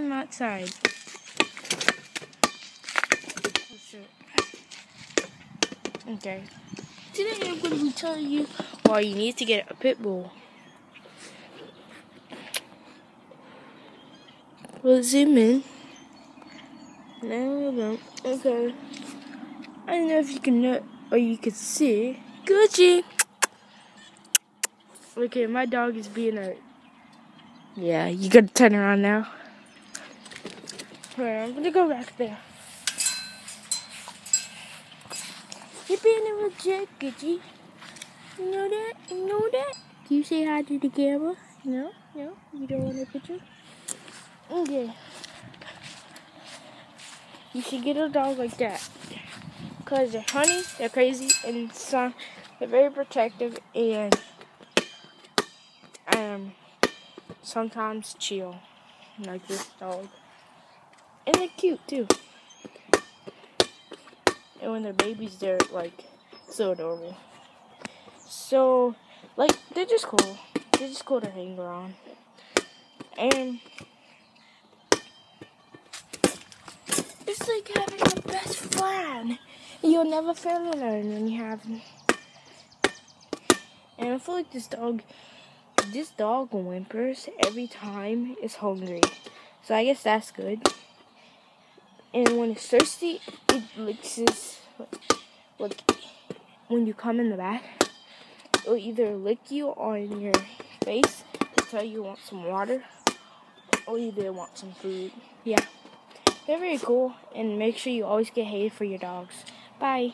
him outside. Oh, shit. Okay. Today I'm going to be telling you why you need to get a pit bull. Well, zoom in. No. Okay. I don't know if you can know or you can see. Gucci. Okay, my dog is being a. Yeah, you gotta turn around now. Alright, I'm gonna go back there. You're being a real jerk, Gucci. You know that? You know that? Can you say hi to the camera? No? You don't want a picture? Okay. You should get a dog like that. Because they're funny, they're crazy, and they're very protective and sometimes chill. Like this dog. And they're cute too. And when they're babies, they're like so adorable. So, like, they're just cool. They're just cool to hang around. And it's like having a best friend. You'll never fail to learn when you have them. And I feel like this dog whimpers every time it's hungry. So I guess that's good. And when it's thirsty, it licks like when you come in the back, it'll either lick you on your face to tell you want some water, or either want some food. Yeah. They're very cool, and make sure you always get hay for your dogs. Bye.